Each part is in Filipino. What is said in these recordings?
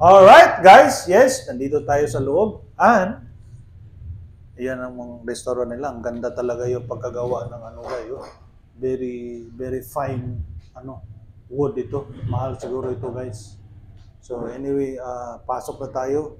Alright, guys. Yes, nandito tayo sa loob. And, ayan ang mga restaurant nila. Ang ganda talaga yung pagkagawa ng ano kayo. Very, very fine wood ito. Mahal siguro ito, guys. So, anyway, pasok na tayo.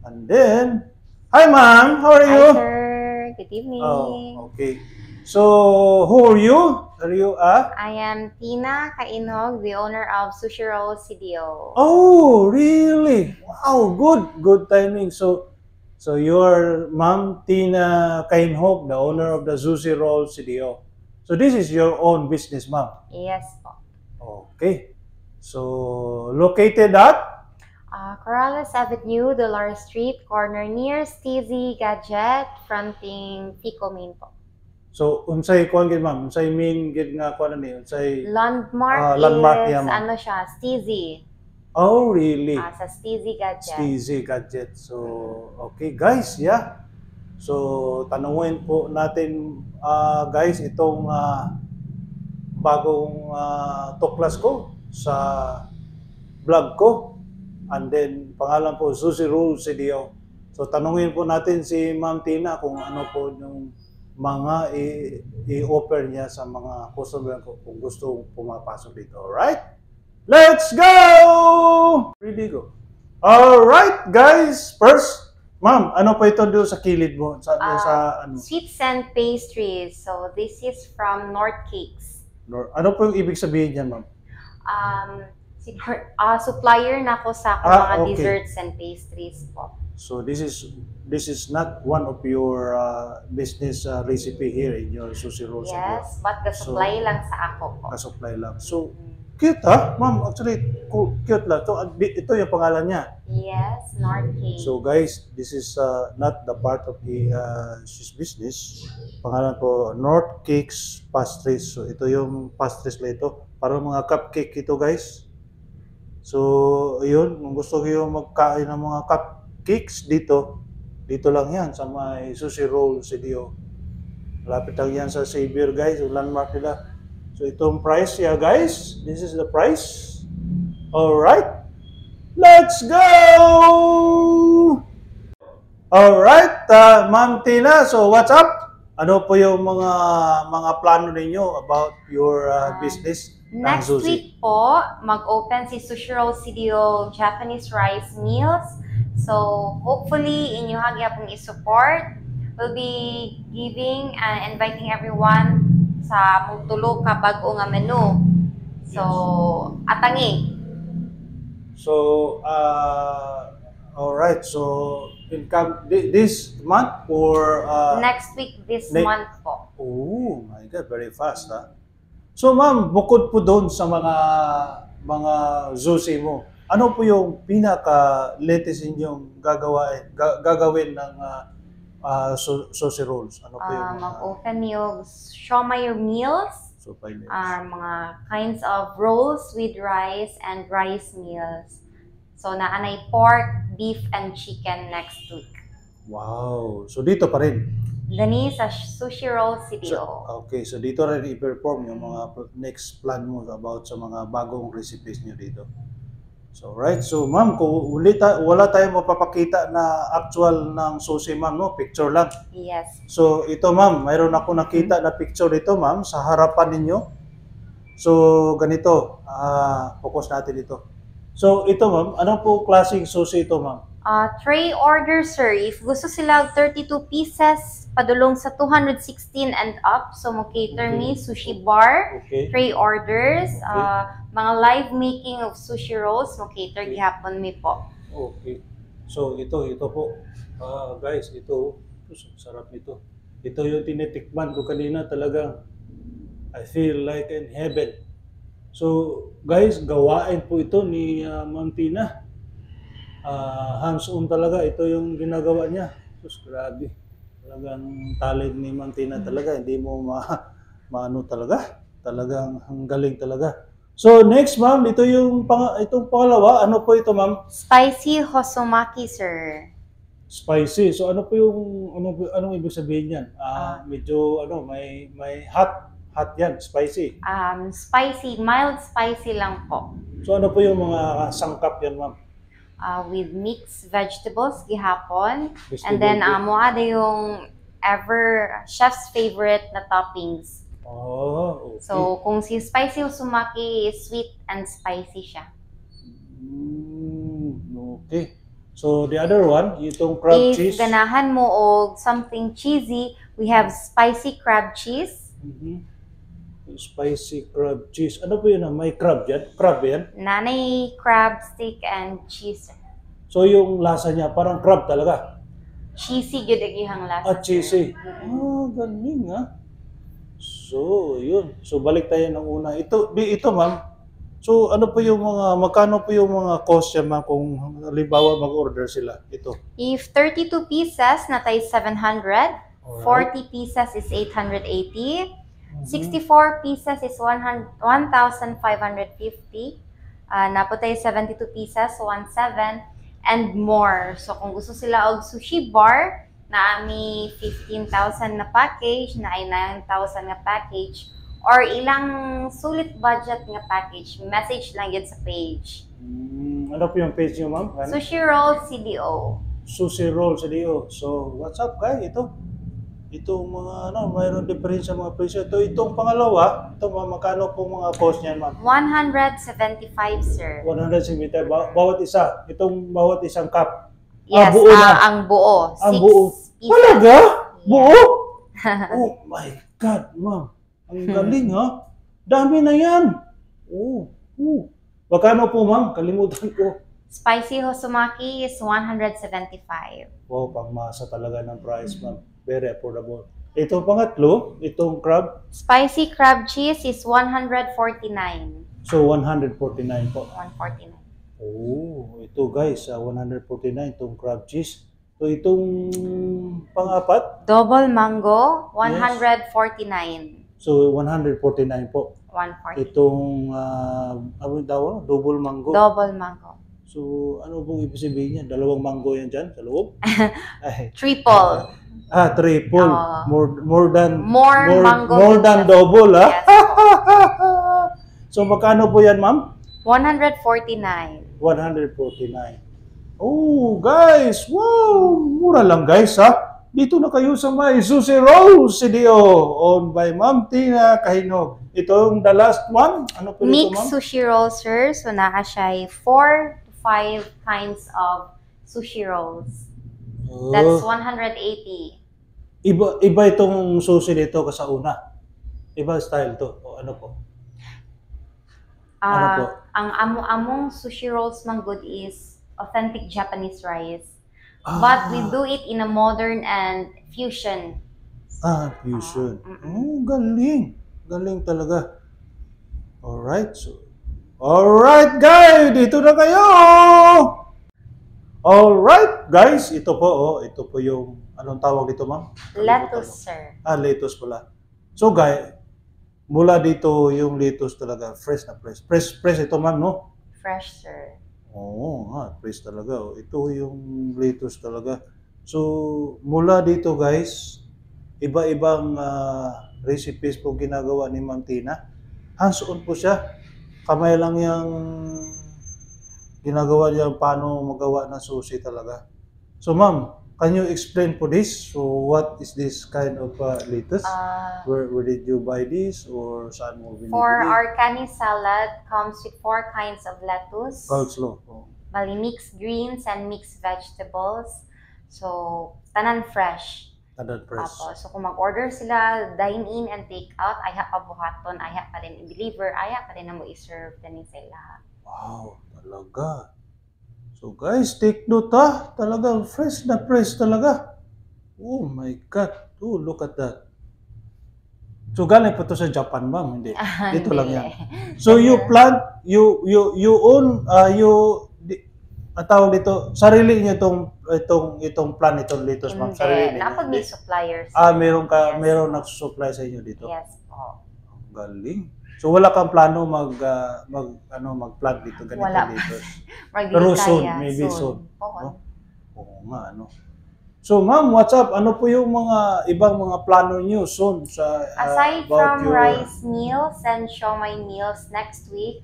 And then, hi, ma'am. How are you? Hi, sir. Good evening. Oh, okay. So, who are you? Are you I am Tina Kainog, the owner of Sushi Roll CDO. Oh, really? Wow, good timing. So you're Ma'am Tina Kainhog, the owner of the Sushi Roll CDO. So this is your own business, ma'am. Yes po. Okay. So located at Corrales Avenue, Dolores Street, corner near Steezy Gadget, fronting Pico Main po. So unsay kuan gid ma'am? Unsay main gid nga kuan ni? Unsay Landmark yeah, is ma'am. ano siya, Steezy. Oh, really? Sa Steezy Gadget. Steezy Gadget. So, okay guys, yeah. So, tanungin po natin guys itong bagong tuklas ko sa vlog ko. And then, pangalan po, Sushi Roll CDO. So, tanungin po natin si Ma'am Tina kung ano po yung mga i-offer niya sa mga customer ko kung gusto pumapasok dito. Alright? Let's go! Ready, go. Alright, guys. First, ma'am, ano pa ito doon sa kilid mo? Sa ano? Sweets and pastries. So, this is from North Cakes. Ano po yung ibig sabihin niyan, ma'am? Supplier na ako sa mga desserts and pastries po. So, this is not one of your business recipe here in your Sushi Roll. Yes, but ka-supply lang sa ako po. Ka-supply lang. So, cute ma'am. Actually, cute lang. So, ito yung pangalan niya. Yes, North Cake. So guys, this is not the part of the his business. Pangalan po, North Cakes Pastries. So ito yung pastries na ito. Parang mga cupcake ito guys. So yun, kung gusto kayo magkain ng mga cupcakes dito lang yan sa may Sushi Roll CDO. Malapit lang yan sa Xavier guys, yung landmark nila. So itong price yeah guys, this is the price. Alright, let's go! Alright, Ma'am Tina, so what's up? Ano po yung mga plano ninyo about your business? Next week po, mag-open si Sushi Roll CDO Japanese Rice Meals. So hopefully inyo hagyapong i-support. We'll be giving and inviting everyone sa mutulog ka bago nga menu. So, atangi. So, all right. So, income this month or next week this month po. Oh my God, very fast, ha? So, ma'am, bukod po doon sa mga sushi mo, ano po yung pinaka-latest inyong gagawin ng sushi rolls? Ano po yung mag-open yung siomai meals. Mga kinds of rolls with rice and rice meals. So, naanay pork, beef, and chicken next week. Wow! So, dito pa rin? Dani sa Sushi Roll CDO. Okay, so dito rin i-perform yung mga next plan mo about sa mga bagong recipes niyo dito. So, right. So, ma'am, kung wala tayong mapapakita na actual ng sushi, ma'am, no? Picture lang. Yes. So, ito, ma'am, mayroon ako nakita na picture dito, ma'am, sa harapan ninyo. So, ganito. Focus natin ito. So, ito, ma'am, anong po klaseng sushi ito, ma'am? Tray order, sir. If gusto sila 32 pieces, padulong sa 216 and up. So, mo-cater me sushi bar, tray orders, mga live making of sushi rolls, mo-cater gihapon mi po. Okay. So, ito po. Guys, ito, sarap nito. Ito yung tinitikman ko kanina, talagang I feel like in heaven. So, guys, gawain po ito ni Ma'am Tina. Hands-on talaga. Ito yung ginagawa niya. Sus, grabe. Talagang talent ni Ma'am Tina talaga. Hindi mo maano talaga. Talagang ang galing talaga. So, next, ma'am, ito yung itong pangalawa. Ano po ito, ma'am? Spicy Hosomaki, sir. Spicy. So, ano po yung, anong ibig sabihin yan? Medyo, may hot yan, spicy. Spicy, mild spicy lang po. So, ano po yung mga sangkap yan, ma'am? with mixed vegetables gihapon. Vegetable And then cake. mo ada yung ever chef's favorite na toppings. Oh, okay. So kung si spicy uzumaki is sweet and spicy siya. Okay. So the other one, itong crab If cheese. ganahan mo og something cheesy, we have spicy crab cheese. Spicy crab cheese. Ano po yun? May crab yan? Crab yan? Nanay crab stick and cheese. So yung lasa niya parang crab talaga. Cheesy gyud ang ihang lasa. Cheesy. Galing ha. So, yun. So balik tayo ng una. Ito ma'am. So ano po yung magkano po yung mga cost yan ma'am kung halimbawa mag-order sila? Ito. If 32 pieces, natay 700. 40 pieces is 880. 64 pieces is 1,550. Naputay 72 pieces, 1,700. And more. So kung gusto sila og sushi bar, na ami 15,000 na package, na ay 9,000 na package, or ilang sulit budget nga package, message lang yun sa page. Ano po yung page niyo ma'am? Sushi Roll CDO. Sushi Roll CDO. So, what's up guys? Itong mga mayroon diferensya mga presyo. Itong pangalawa, magkano po mga cost niyan ma'am? 175, sir. 175 bawat isa. Itong bawat isang cup. Yes, buo na. ang buo. Ang 6 buo. pieces. Talaga? Yeah. Buo? Oh my God, ma'am. Ang galing ha. Dami na yan. Magkano po ma'am? Kalimutan ko. Spicy Hosumaki is 175. Wow, pangmasa talaga ng price ma'am. Very affordable. Itong pangatlo, itong crab. Spicy crab cheese is 149. So, 149 po. 149. Oh, ito guys, 149 itong crab cheese. So, itong pang-apat. Double mango, 149. So, 149 po. 140. Itong, ano daw, double mango. Double mango. So, ano pong ibig sabihin niya? Dalawang mango yan dyan sa loob? Ay. Triple. Triple. More than mango. More than double, ha? Yes. So, magkano po yan, ma'am? 149. 149. Oh, guys! Wow! Mura lang, guys, ha? Dito na kayo sa may Sushi Roll CDO owned by Ma'am Tina Kahinog. Itong the last one. Ano po ito, ma'am? Mixed sushi roll, sir. So, naa siya 4 to 5 kinds of sushi rolls. That's 180. Iba itong sushi dito ka sa una. Iba style to. O ano po? Ano po? Ang among sushi rolls man good is authentic Japanese rice. But we do it in a modern and fusion. Fusion. Galing. Galing talaga. Alright guys, dito na kayo! Alright guys, ito po yung, anong tawag dito ma'am? Lettuce, sir. Lettuce pala. So guys, mula dito yung lettuce talaga, fresh na fresh. Fresh ito ma'am, no? Fresh, sir. Oo, fresh talaga. Ito yung lettuce talaga. So, mula dito guys, iba-ibang recipes po ginagawa ni Ma'am Tina. Hands-on po siya. Kamay lang yung ginagawa niya paano magawa ng sushi talaga. So ma'am, can you explain for this? So what is this kind of lettuce? Where did you buy this or saan mo binibili? For our kani salad comes with 4 kinds of lettuce. Coleslaw. Bali mixed greens and mixed vegetables. So tanan fresh. Tanan fresh. So kung mag-order sila, dine in and take out, ayaw pa buhaton, ayaw pa rin i-deliver, ayaw pa rin na mo i-serve din sila. Wow, talaga. So guys, take note ha. Talagang fresh na fresh talaga. Oh my God. Oh, look at that. So galing pa to sa Japan, ma'am? Hindi. Dito lang yan. So you plant, you own, tawag dito, sarili niyo itong plant, itong lettuce, ma'am? Sarili niyo. Napag may suppliers. Meron nagsusupply sa inyo dito? Yes po. Galing. So wala kang plano mag-plant dito ganito dito. Pero soon, maybe soon. No? Oo nga, ano. So ma'am, what's up? Ano po yung mga ibang mga plano niyo soon sa aside from rice meals and siomai meals next week,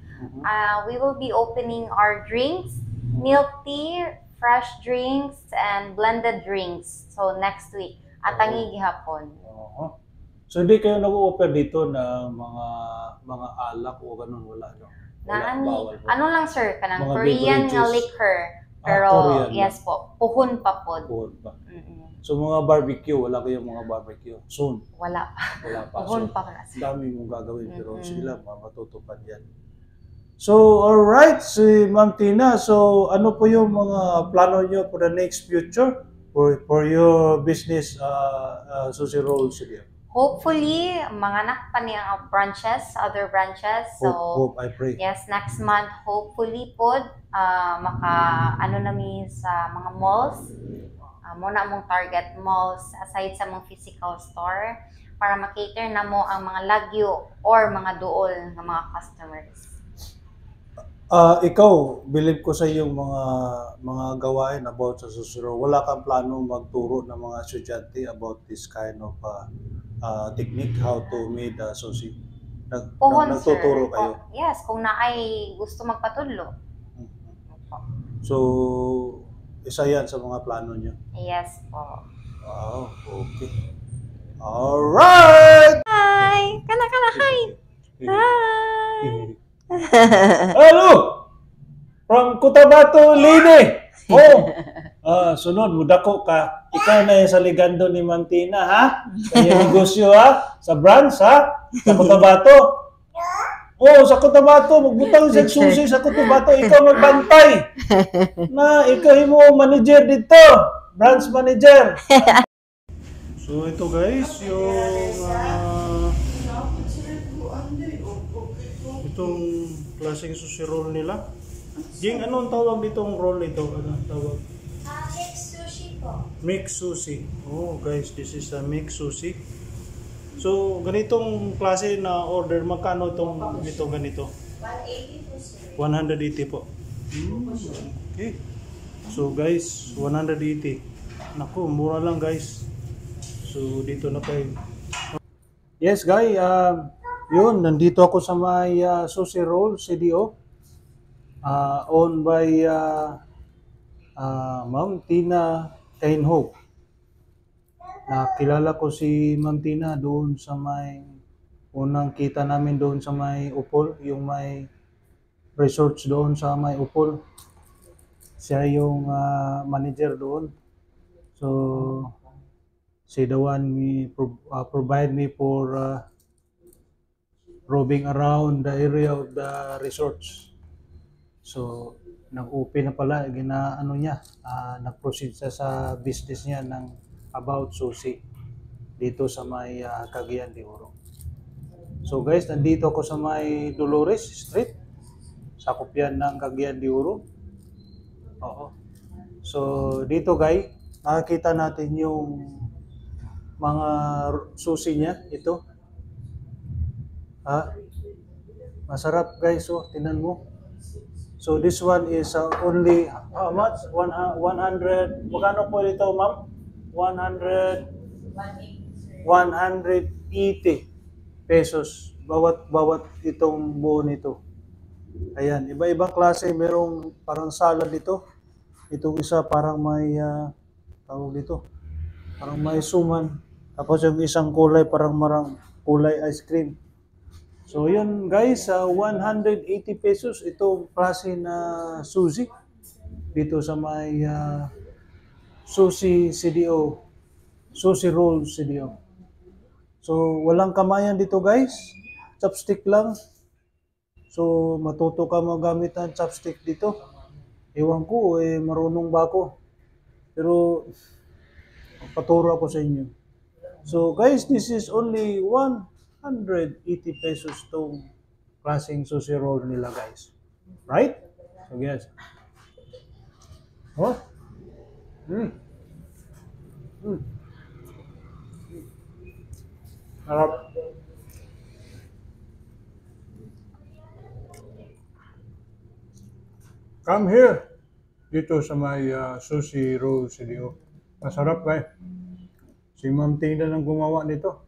we will be opening our drinks milk tea, fresh drinks, and blended drinks. So next week, atangi gihapon. Oo. So hindi kayo nag-o-offer dito ng mga alak o ganun, wala, no? Wala, Naani, bawal po. ano lang sir, kanang Mga Korean nga beverages. liquor. Pero Korean yes po, puhon pa pod. Alcohol pa. Mm-mm. So mga barbecue, wala kayong mga barbecue. Soon, Wala. wala pa. Puhon So, pa ka sir. dami mong gagawin pero Mm-mm. sila matutupad yan. So, alright, si Ma'am Tina. So, ano po yung mga plano nyo for the next future for your business, Sushi Roll Studio? Hopefully, manganak pa niya ang branches, other branches. So, Hope, I pray. yes, next month, hopefully pod, maka, ano nami sa mga malls. Muna mong target malls aside sa mong physical store para makater na mo ang mga lagyo or mga duol ng mga customers. Ikaw, believe ko sa iyong mga gawain about sa Sushi Roll. Wala kang plano magturo ng mga estudyante about this kind of technique, how to make sushi. Puhon, Nagtuturo sir. kayo. Yes, kung naay gusto magpatudlo. So, isa yan sa mga plano nyo. Yes po. Wow, okay. Alright! Hi! Kana, hi! Hi! Hello! From Cotabato, Leyte! Oh! Sunod, mudako ka. Ikaw na yung sa ligando ni Ma'am Tina, ha? Kaya negosyo, ha? Sa branch, ha? Sa Cotabato. Oh, sa Cotabato, magbutang sa susi sa Cotabato, ikaw magbantay. Na, ikaw mo manager dito. Branch manager. So, ito guys, yung itong klaseng sushi roll nila. Jing, anong tawag ditong roll ito? Ano tawag? Mixed sushi po. Mixed sushi. Oh, guys, this is a mixed sushi. So, ganitong klase na order, magkano itong ganito? 180 po sir. 180 po. Okay. So, guys, 180. Naku, mura lang guys. So, dito na kayo. Yes, guys. Yun, nandito ako sa may Sushi Roll, CDO. Owned by Ma'am Tina Kainhope. Nakilala ko si Ma'am Tina doon sa may unang kita namin doon sa may Upol, yung may resorts doon sa may Upol. Siya yung manager doon. So, she the one provide me for roving around the area of the resorts. So, nag-open na pala, nag-proceed siya sa business niya ng about sushi dito sa may Cagayan de Oro. So guys, nandito ako sa may Dolores Street, sakop yan ng Cagayan de Oro. Oo. So dito guys, nakikita natin yung mga sushi niya, ito. Masarap guys, oh, tingnan mo. So this one is only how much? 100. Magkano po dito, ma'am? 180 pesos bawat itong buo nito. Ayan, iba-ibang klase, merong parang salad dito. Itong isa parang may tawag dito, parang may suman. Tapos yung isang kulay parang kulay ice cream. So yun guys, 180 pesos itong klase na sushi dito sa may Sushi CDO, Sushi Roll CDO. So, walang kamayan dito guys. Chopstick lang. So, matuto ka magamit ng chopstick dito. Ewan ko, marunong ba ako? Pero, paturo ako sa inyo. So, guys, this is only 180 pesos tong klaseng sushi roll nila guys. Right? So, guys. Oh? Harap. Come here. Dito sa may Sushi Roll CDO. Masarap guys. Si Ma'am Tina lang gumawa nito.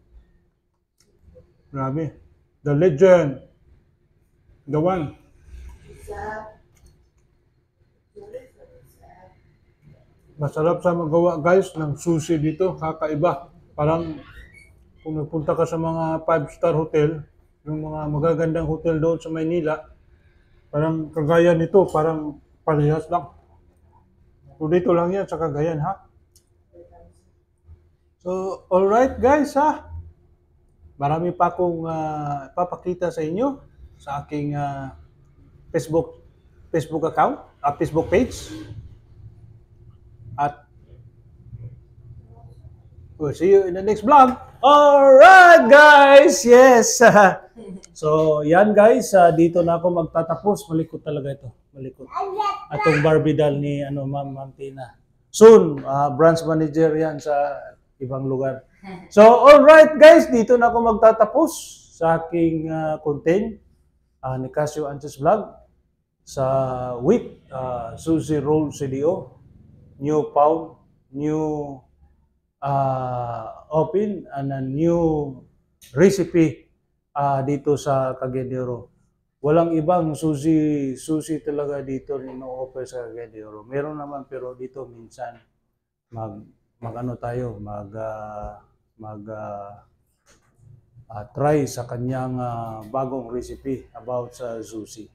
Grabe. The legend. The one. Masarap sa magawa guys ng sushi dito, kakaiba. Parang kung nagpunta ka sa mga 5-star hotel, yung mga magagandang hotel doon sa Maynila, parang kagaya nito, parang parehas lang. So dito lang yan sa Cagayan ha. So alright guys ha. Marami pa akong papakita sa inyo sa aking Facebook account, Facebook page. At we'll see you in the next vlog. Alright guys, yes. So yan guys, dito na ako magtatapos. Malikot talaga ito, malikot. Atong Barbie doll ni Ma'am Tina. Soon, branch manager yan sa ibang lugar. So alright guys, dito na ako magtatapos sa aking content ni Casio Anches Vlog sa with Susie Roll CDO. New found, new open, and a new recipe dito sa Cagayan de Oro. Walang ibang sushi talaga dito ino-offer sa Cagayan de Oro. Meron naman pero dito minsan try sa kanyang bagong recipe about sa sushi.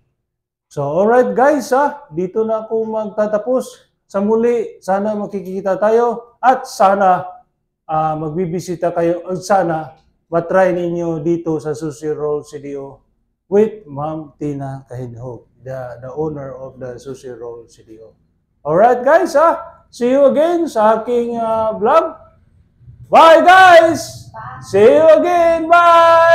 So alright guys dito na ako magtatapos. Sa muli, sana makikita tayo at sana magbibisita kayo at sana matry ninyo dito sa Sushi Roll CDO with Ma'am Tina Kahinhog, the owner of the Sushi Roll CDO. Alright guys see you again sa aking vlog. Bye guys! Bye. See you again! Bye!